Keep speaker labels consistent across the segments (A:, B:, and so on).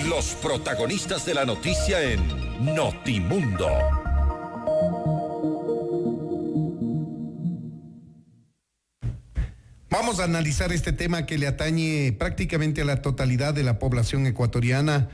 A: Los protagonistas de la noticia en Notimundo.
B: Vamos a analizar este tema que le atañe prácticamente a la totalidad de la población ecuatoriana,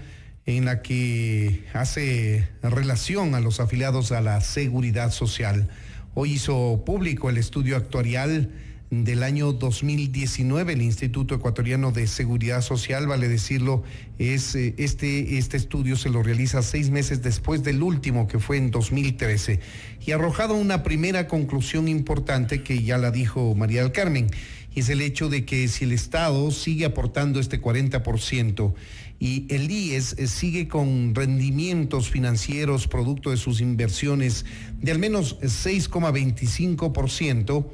B: en la que hace relación a los afiliados a la seguridad social. Hoy hizo público el estudio actuarial del año 2019, el Instituto Ecuatoriano de Seguridad Social, vale decirlo, este estudio se lo realiza 6 meses después del último, que fue en 2013, y ha arrojado una primera conclusión importante que ya la dijo María del Carmen, y es el hecho de que si el Estado sigue aportando este 40% y el IES sigue con rendimientos financieros producto de sus inversiones de al menos 6,25%,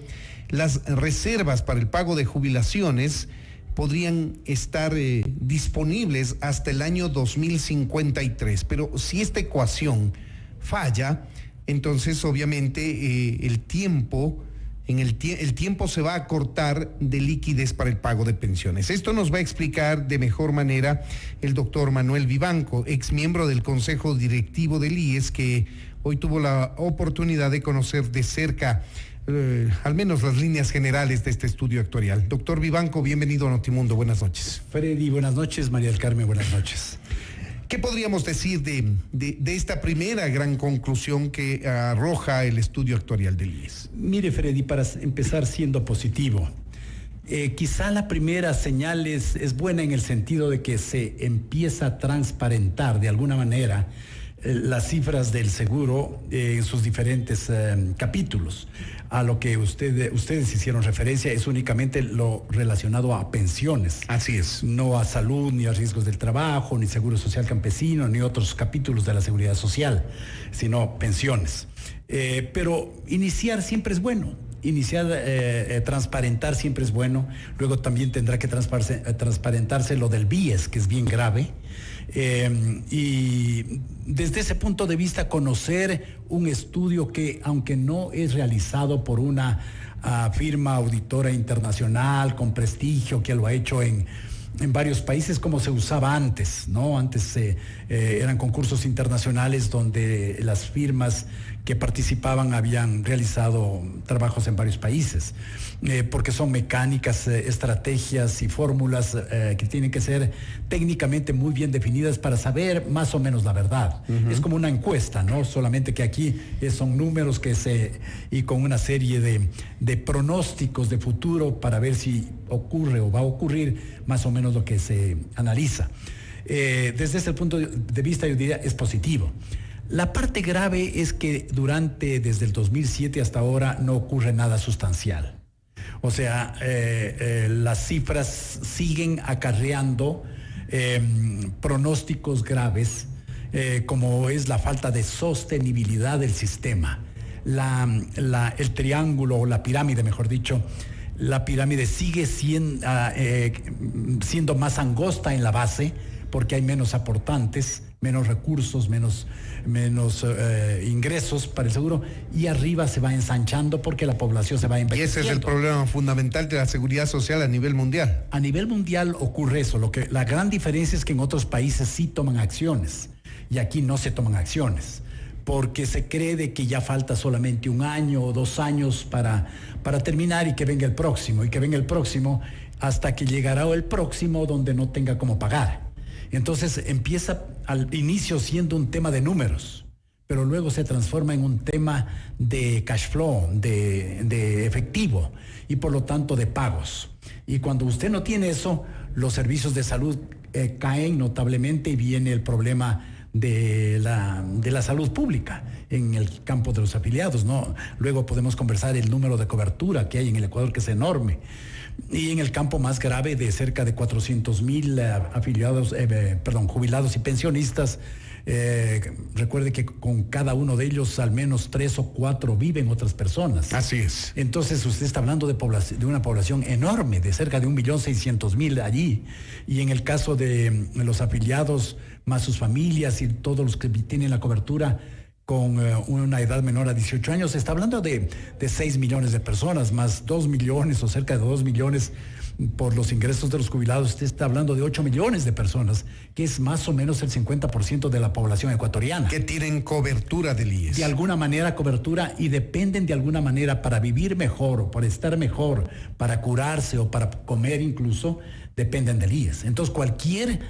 B: las reservas para el pago de jubilaciones podrían estar disponibles hasta el año 2053. Pero si esta ecuación falla, entonces obviamente el tiempo se va a acortar de liquidez para el pago de pensiones. Esto nos va a explicar de mejor manera el doctor Manuel Vivanco, ex miembro del Consejo Directivo del IES, que hoy tuvo la oportunidad de conocer de cerca al menos las líneas generales de este estudio actuarial. Doctor Vivanco, bienvenido a Notimundo, buenas noches.
C: Freddy, buenas noches. María del Carmen, buenas noches.
B: ¿Qué podríamos decir de esta primera gran conclusión que arroja el estudio actuarial del IES?
C: Mire, Freddy, para empezar siendo positivo, quizá la primera señal es buena en el sentido de que se empieza a transparentar de alguna manera las cifras del seguro en sus diferentes capítulos. A lo que ustedes hicieron referencia es únicamente lo relacionado a pensiones.
B: Así es.
C: No a salud, ni a riesgos del trabajo, ni seguro social campesino, ni otros capítulos de la seguridad social, sino pensiones. Pero iniciar siempre es bueno. Transparentar siempre es bueno. Luego también tendrá que transparentarse lo del BIES, que es bien grave. Y desde ese punto de vista conocer un estudio que, aunque no es realizado por una firma auditora internacional con prestigio que lo ha hecho en varios países como se usaba antes, ¿no? Antes eran concursos internacionales donde las firmas que participaban habían realizado trabajos en varios países, porque son mecánicas, estrategias y fórmulas que tienen que ser técnicamente muy bien definidas para saber más o menos la verdad. Uh-huh. Es como una encuesta, ¿no? Solamente que aquí son números y con una serie de pronósticos de futuro para ver si ocurre o va a ocurrir más o menos lo que se analiza. Desde ese punto de vista yo diría es positivo. La parte grave es que desde el 2007 hasta ahora no ocurre nada sustancial. O sea, las cifras siguen acarreando pronósticos graves, como es la falta de sostenibilidad del sistema. El triángulo o la pirámide, mejor dicho, la pirámide sigue siendo más angosta en la base porque hay menos aportantes, menos recursos, menos ingresos para el seguro, y arriba se va ensanchando porque la población se va envejeciendo.
B: Y ese es el problema fundamental de la seguridad social a nivel mundial.
C: A nivel mundial ocurre eso. La gran diferencia es que en otros países sí toman acciones y aquí no se toman acciones, porque se cree de que ya falta solamente 1 año o 2 años para terminar y que venga el próximo, hasta que llegará el próximo donde no tenga cómo pagar. Entonces empieza al inicio siendo un tema de números, pero luego se transforma en un tema de cash flow, de efectivo y por lo tanto de pagos. Y cuando usted no tiene eso, los servicios de salud caen notablemente y viene el problema de la salud pública en el campo de los afiliados, ¿no? Luego podemos conversar el número de cobertura que hay en el Ecuador, que es enorme. Y en el campo más grave de cerca de 400,000 jubilados y pensionistas, recuerde que con cada uno de ellos al menos 3 o 4 viven otras personas.
B: Así es.
C: Entonces usted está hablando de una población enorme, de cerca de 1.600.000 allí. Y en el caso de los afiliados, más sus familias y todos los que tienen la cobertura con una edad menor a 18 años, se está hablando de 6 millones de personas, más 2 millones o cerca de 2 millones por los ingresos de los jubilados, usted está hablando de 8 millones de personas, que es más o menos el 50% de la población ecuatoriana.
B: Que tienen cobertura del IES.
C: De alguna manera cobertura, y dependen de alguna manera para vivir mejor o para estar mejor, para curarse o para comer incluso, dependen del IES. Entonces cualquier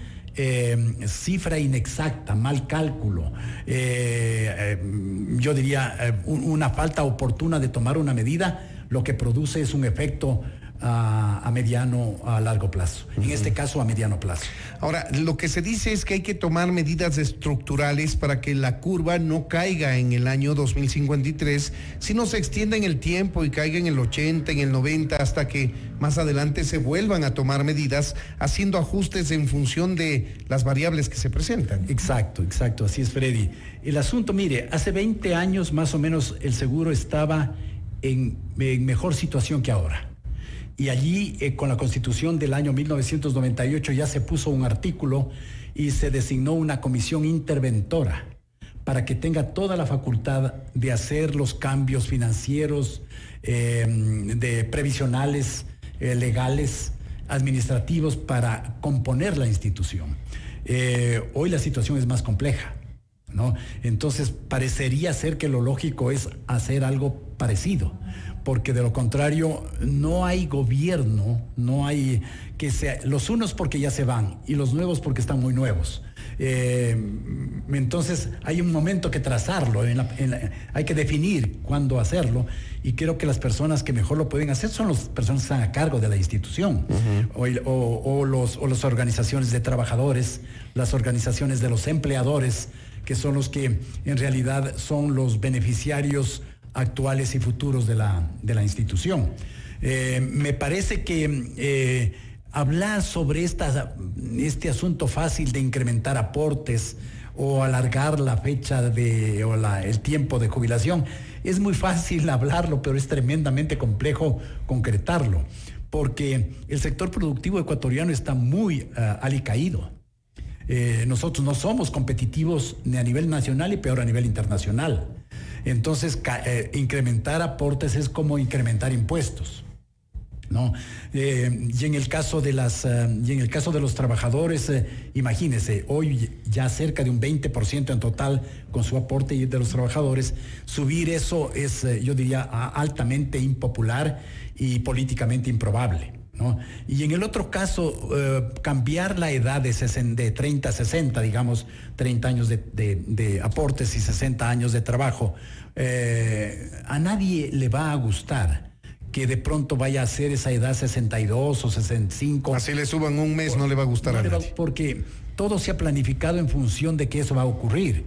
C: cifra inexacta, mal cálculo, yo diría una falta oportuna de tomar una medida, lo que produce es un efecto a mediano, a largo plazo. En este caso, a mediano plazo.
B: Ahora, lo que se dice es que hay que tomar medidas estructurales para que la curva no caiga en el año 2053, sino se extienda en el tiempo y caiga en el 80, en el 90, hasta que más adelante se vuelvan a tomar medidas, haciendo ajustes en función de las variables que se presentan.
C: Exacto, así es, Freddy. El asunto, mire, hace 20 años más o menos el seguro estaba en mejor situación que ahora. Y allí, con la Constitución del año 1998, ya se puso un artículo y se designó una comisión interventora para que tenga toda la facultad de hacer los cambios financieros, de previsionales, legales, administrativos, para componer la institución. Hoy la situación es más compleja, ¿no? Entonces, parecería ser que lo lógico es hacer algo parecido, porque de lo contrario no hay gobierno, no hay que sea, los unos porque ya se van y los nuevos porque están muy nuevos. Entonces hay un momento que trazarlo, hay que definir cuándo hacerlo, y creo que las personas que mejor lo pueden hacer son las personas que están a cargo de la institución, o las organizaciones de trabajadores, las organizaciones de los empleadores, que son los que en realidad son los beneficiarios actuales y futuros de la institución. Me parece que hablar sobre este asunto fácil de incrementar aportes o alargar la fecha el tiempo de jubilación, es muy fácil hablarlo, pero es tremendamente complejo concretarlo, porque el sector productivo ecuatoriano está muy alicaído. Nosotros no somos competitivos ni a nivel nacional y peor a nivel internacional. Entonces, incrementar aportes es como incrementar impuestos, ¿no? Y en el caso de los trabajadores, imagínese, hoy ya cerca de un 20% en total con su aporte de los trabajadores. Subir eso es, yo diría, altamente impopular y políticamente improbable, ¿no? Y en el otro caso, cambiar la edad de 30 a 60, digamos, 30 años de aportes y 60 años de trabajo, a nadie le va a gustar que de pronto vaya a ser esa edad 62 o 65.
B: Así le suban un mes, no le va a gustar a nadie.
C: Porque todo se ha planificado en función de que eso va a ocurrir.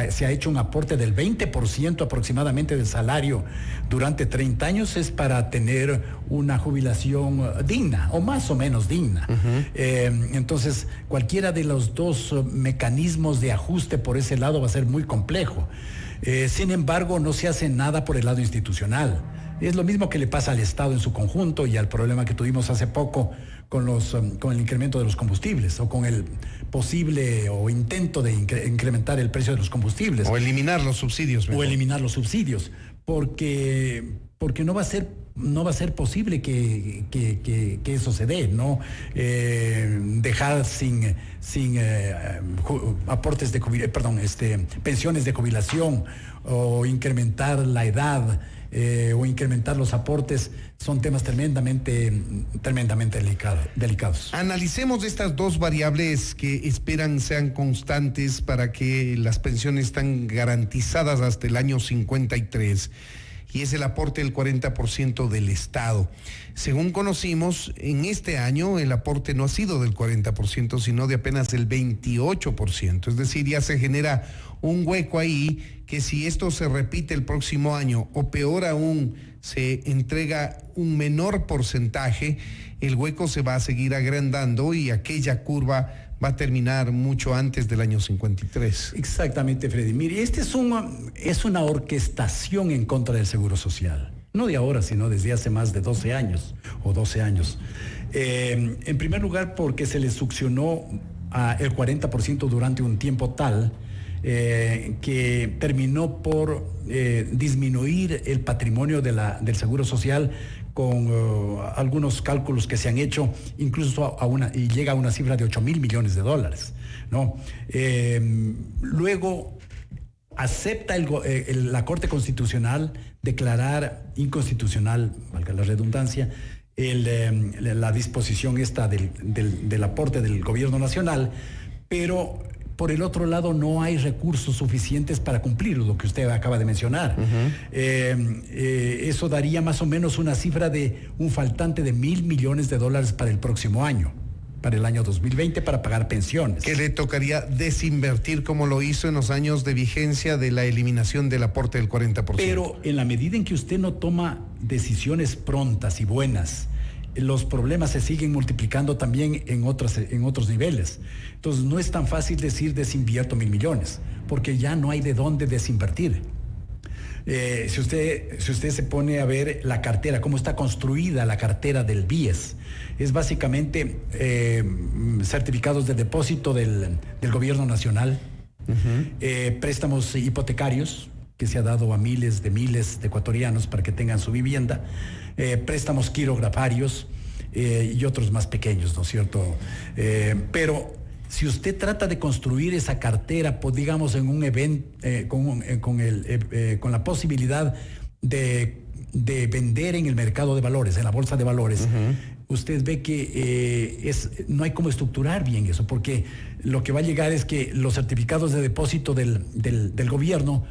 C: Se ha hecho un aporte del 20% aproximadamente del salario durante 30 años, es para tener una jubilación digna o más o menos digna. Entonces, cualquiera de los dos mecanismos de ajuste por ese lado va a ser muy complejo. Sin embargo, no se hace nada por el lado institucional. Es lo mismo que le pasa al Estado en su conjunto y al problema que tuvimos hace poco con el incremento de los combustibles, o con el posible o intento de incrementar el precio de los combustibles.
B: O eliminar los subsidios.
C: Mejor. O eliminar los subsidios, porque no va a ser posible que eso se dé, ¿no? Dejar sin aportes de pensiones de jubilación, o incrementar la edad, o incrementar los aportes, son temas tremendamente delicados.
B: Analicemos estas dos variables que esperan sean constantes para que las pensiones estén garantizadas hasta el año 53. Y es el aporte del 40% del Estado. Según conocimos, en este año el aporte no ha sido del 40%, sino de apenas el 28%. Es decir, ya se genera un hueco ahí que, si esto se repite el próximo año, o peor aún, se entrega un menor porcentaje, el hueco se va a seguir agrandando y aquella curva va a terminar mucho antes del año 53.
C: Exactamente, Freddy. Mire, es una orquestación en contra del Seguro Social. No de ahora, sino desde hace más de 12 años o 12 años. En primer lugar, porque se le succionó el 40% durante un tiempo tal que terminó por disminuir el patrimonio del Seguro Social con algunos cálculos que se han hecho, incluso y llega a una cifra de 8.000 millones de dólares, ¿no? Luego acepta la Corte Constitucional declarar inconstitucional, valga la redundancia, la disposición esta del aporte del gobierno nacional, pero por el otro lado no hay recursos suficientes para cumplir lo que usted acaba de mencionar. Eso daría más o menos una cifra de un faltante de 1.000 millones de dólares para el próximo año, para el año 2020, para pagar pensiones.
B: Que le tocaría desinvertir como lo hizo en los años de vigencia de la eliminación del aporte del 40%.
C: Pero en la medida en que usted no toma decisiones prontas y buenas, los problemas se siguen multiplicando también en otros niveles. Entonces no es tan fácil decir desinvierto 1.000 millones, porque ya no hay de dónde desinvertir. Si usted se pone a ver la cartera, cómo está construida la cartera del BIES, es básicamente certificados de depósito del gobierno nacional, préstamos hipotecarios que se ha dado a miles de ecuatorianos para que tengan su vivienda, préstamos quirografarios y otros más pequeños, ¿no es cierto? Pero si usted trata de construir esa cartera, pues digamos en un evento, con la posibilidad de vender en el mercado de valores, en la bolsa de valores, usted ve que no hay cómo estructurar bien eso, porque lo que va a llegar es que los certificados de depósito del gobierno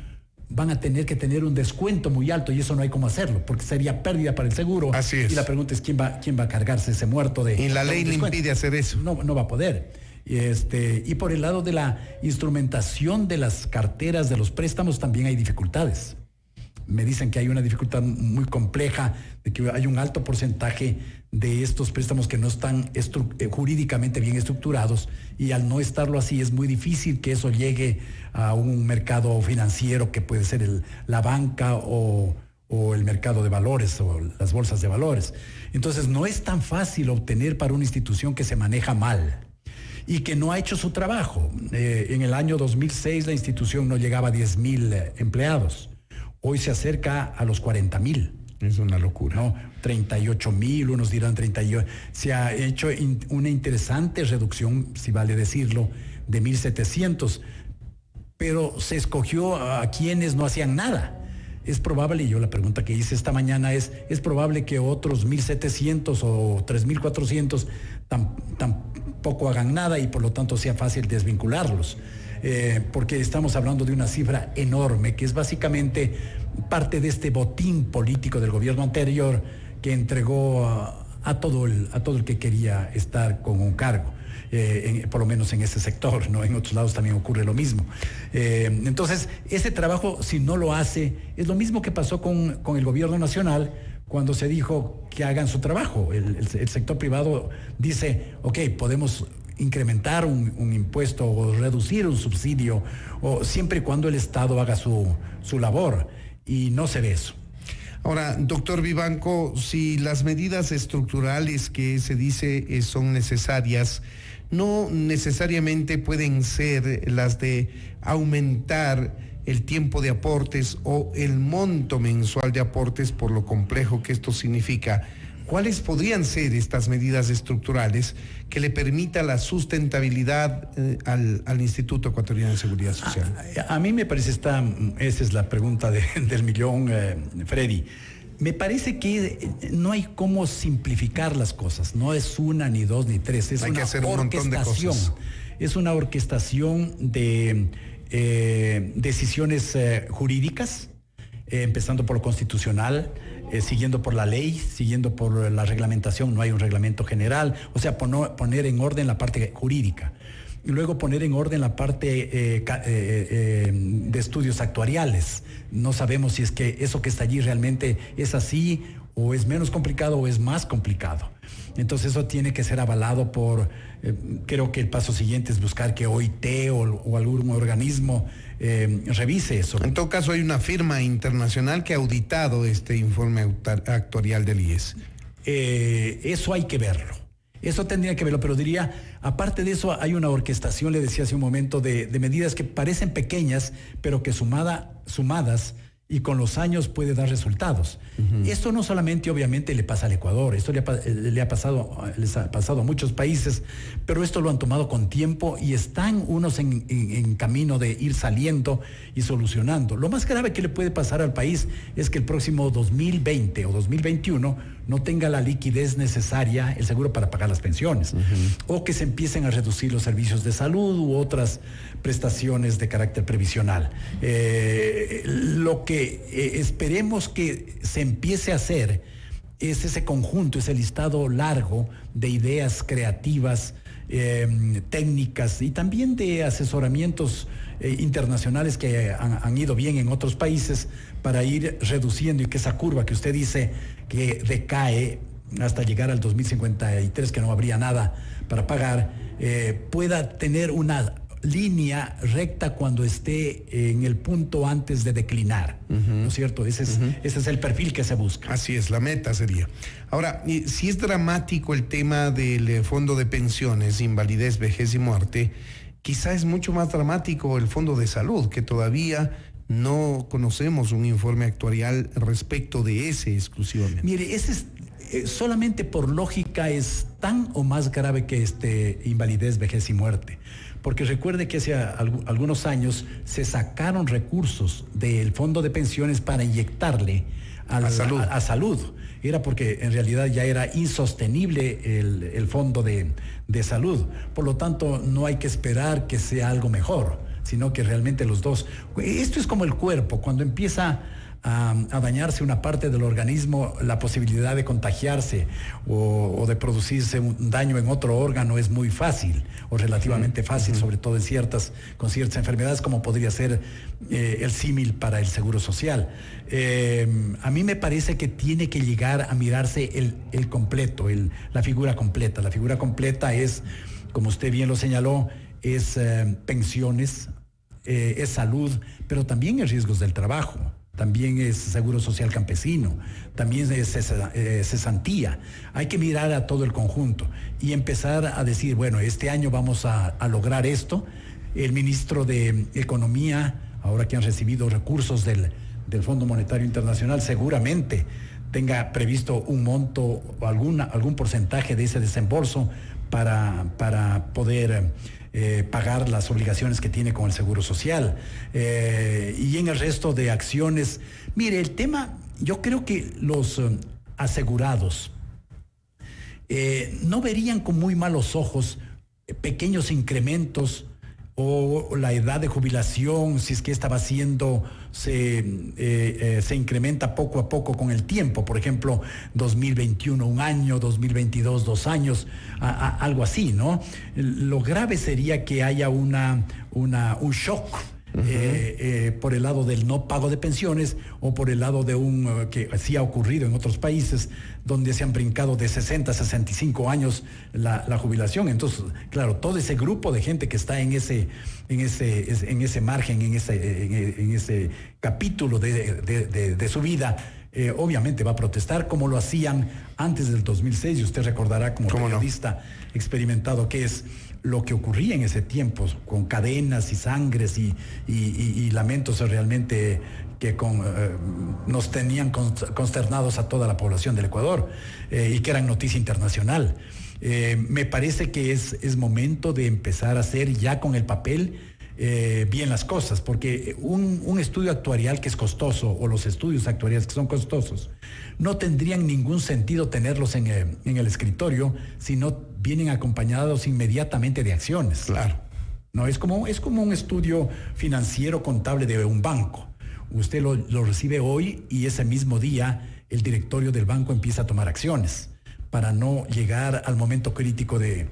C: van a tener que tener un descuento muy alto, y eso no hay cómo hacerlo, porque sería pérdida para el seguro.
B: Así es.
C: Y la pregunta es quién va a cargarse ese muerto de...
B: Y la ley le impide hacer eso.
C: No va a poder. Y por el lado de la instrumentación de las carteras de los préstamos también hay dificultades. Me dicen que hay una dificultad muy compleja, de que hay un alto porcentaje de estos préstamos que no están jurídicamente bien estructurados, y al no estarlo así es muy difícil que eso llegue a un mercado financiero que puede ser la banca o el mercado de valores o las bolsas de valores. Entonces no es tan fácil obtener para una institución que se maneja mal y que no ha hecho su trabajo. En el año 2006 la institución no llegaba a 10.000 empleados. Hoy se acerca a los 40.000.
B: Es una locura.
C: No, 38.000, unos dirán 38. Se ha hecho una interesante reducción, si vale decirlo, de 1.700, pero se escogió a quienes no hacían nada. Es probable, y yo la pregunta que hice esta mañana es probable que otros 1.700 o 3.400 tampoco hagan nada, y por lo tanto sea fácil desvincularlos. Porque estamos hablando de una cifra enorme, que es básicamente parte de este botín político del gobierno anterior, que entregó a todo el que quería estar con un cargo, por lo menos en ese sector, ¿no? En otros lados también ocurre lo mismo. Entonces, ese trabajo, si no lo hace, es lo mismo que pasó con el gobierno nacional, cuando se dijo que hagan su trabajo. El sector privado dice, ok, podemos incrementar un impuesto o reducir un subsidio, o siempre y cuando el Estado haga su labor, y no se ve eso.
B: Ahora, doctor Vivanco, si las medidas estructurales que se dice son necesarias, no necesariamente pueden ser las de aumentar el tiempo de aportes o el monto mensual de aportes, por lo complejo que esto significa. ¿Cuáles podrían ser estas medidas estructurales que le permita la sustentabilidad al Instituto Ecuatoriano de Seguridad Social?
C: A mí me parece esa es la pregunta del millón, Freddy. Me parece que no hay cómo simplificar las cosas. No es una, ni dos, ni tres. Es una orquestación. Es una orquestación de decisiones jurídicas, empezando por lo constitucional, siguiendo por la ley, siguiendo por la reglamentación. No hay un reglamento general, o sea, poner en orden la parte jurídica, y luego poner en orden la parte de estudios actuariales. No sabemos si es que eso que está allí realmente es así, o es menos complicado, o es más complicado. Entonces eso tiene que ser avalado por, creo que el paso siguiente es buscar que OIT o algún organismo revise eso.
B: En todo caso, hay una firma internacional que ha auditado este informe actuarial del IES.
C: Eso hay que verlo. Eso tendría que verlo, pero diría, aparte de eso, hay una orquestación, le decía hace un momento, de medidas que parecen pequeñas, pero que sumadas y con los años puede dar resultados. Esto no solamente obviamente le pasa al Ecuador, esto les ha pasado a muchos países, pero esto lo han tomado con tiempo y están unos en camino de ir saliendo y solucionando. Lo más grave que le puede pasar al país es que el próximo 2020 o 2021 no tenga la liquidez necesaria, el seguro para pagar las pensiones, o que se empiecen a reducir los servicios de salud u otras prestaciones de carácter previsional. Lo que esperemos que se empiece a hacer es ese conjunto, ese listado largo de ideas creativas, técnicas y también de asesoramientos internacionales que han ido bien en otros países para ir reduciendo y que esa curva que usted dice que decae hasta llegar al 2053, que no habría nada para pagar, pueda tener una línea recta cuando esté en el punto antes de declinar, ¿no es cierto? Ese es el perfil que se busca.
B: Así es, la meta sería. Ahora, si es dramático el tema del fondo de pensiones, invalidez, vejez y muerte, quizá es mucho más dramático el fondo de salud, que todavía no conocemos un informe actuarial respecto de ese exclusivamente.
C: Mire, ese es solamente por lógica es tan o más grave que invalidez, vejez y muerte. Porque recuerde que hace algunos años se sacaron recursos del fondo de pensiones para inyectarle a salud. Era porque en realidad ya era insostenible el fondo de salud. Por lo tanto, no hay que esperar que sea algo mejor, sino que realmente los dos. Esto es como el cuerpo, cuando empieza a dañarse una parte del organismo, la posibilidad de contagiarse o de producirse un daño en otro órgano es muy fácil o relativamente fácil, sobre todo con ciertas enfermedades, como podría ser el símil para el seguro social. A mí me parece que tiene que llegar a mirarse el completo, la figura completa. La figura completa es, como usted bien lo señaló, es pensiones, es salud, pero también es riesgos del trabajo. También es seguro social campesino, también es cesantía. Hay que mirar a todo el conjunto y empezar a decir, bueno, este año vamos a lograr esto. El ministro de Economía, ahora que han recibido recursos del Fondo Monetario Internacional, seguramente tenga previsto un monto o algún porcentaje de ese desembolso para poder pagar las obligaciones que tiene con el Seguro Social. Y en el resto de acciones, mire, el tema, yo creo que los asegurados no verían con muy malos ojos pequeños incrementos o la edad de jubilación, si es que esta va siendo, se incrementa poco a poco con el tiempo. Por ejemplo, 2021 un año, 2022 2 años, algo así, ¿no? Lo grave sería que haya un shock por el lado del no pago de pensiones o por el lado de que sí ha ocurrido en otros países donde se han brincado de 60 a 65 años la jubilación. Entonces, claro, todo ese grupo de gente que está en ese margen, en ese capítulo de su vida, obviamente va a protestar como lo hacían antes del 2006, y usted recordará como periodista experimentado que es lo que ocurría en ese tiempo, con cadenas y sangres y lamentos realmente que nos tenían consternados a toda la población del Ecuador y que eran noticia internacional. Me parece que es momento de empezar a hacer ya con el papel bien las cosas, porque un estudio actuarial que es costoso, o los estudios actuariales que son costosos, no tendrían ningún sentido tenerlos en el escritorio si no vienen acompañados inmediatamente de acciones.
B: Claro.
C: No, es como un estudio financiero contable de un banco. Usted lo recibe hoy y ese mismo día el directorio del banco empieza a tomar acciones para no llegar al momento crítico de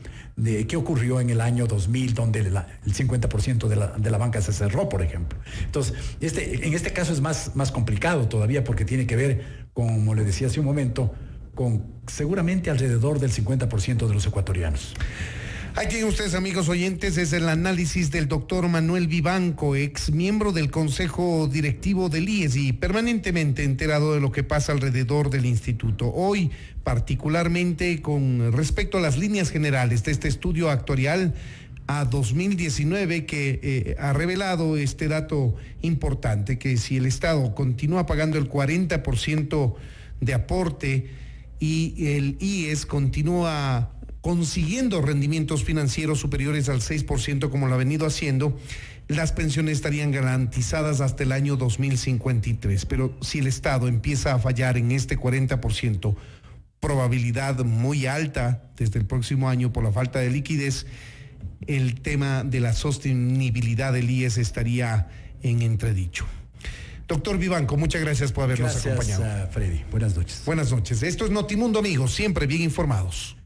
C: qué ocurrió en el año 2000, donde el 50% de la banca se cerró, por ejemplo. Entonces, en este caso es más complicado todavía, porque tiene que ver, como le decía hace un momento, con seguramente alrededor del 50% de los ecuatorianos.
B: Ahí tienen ustedes, amigos oyentes, es el análisis del doctor Manuel Vivanco, ex miembro del Consejo Directivo del IES y permanentemente enterado de lo que pasa alrededor del instituto. Hoy, particularmente con respecto a las líneas generales de este estudio actuarial, a 2019, que ha revelado este dato importante, que si el Estado continúa pagando el 40% de aporte y el IES continúa consiguiendo rendimientos financieros superiores al 6% como lo ha venido haciendo, las pensiones estarían garantizadas hasta el año 2053. Pero si el Estado empieza a fallar en este 40%, probabilidad muy alta desde el próximo año por la falta de liquidez, el tema de la sostenibilidad del IES estaría en entredicho. Doctor Vivanco, muchas gracias por habernos acompañado.
C: Gracias, Freddy. Buenas noches.
B: Buenas noches. Esto es Notimundo, amigos, siempre bien informados.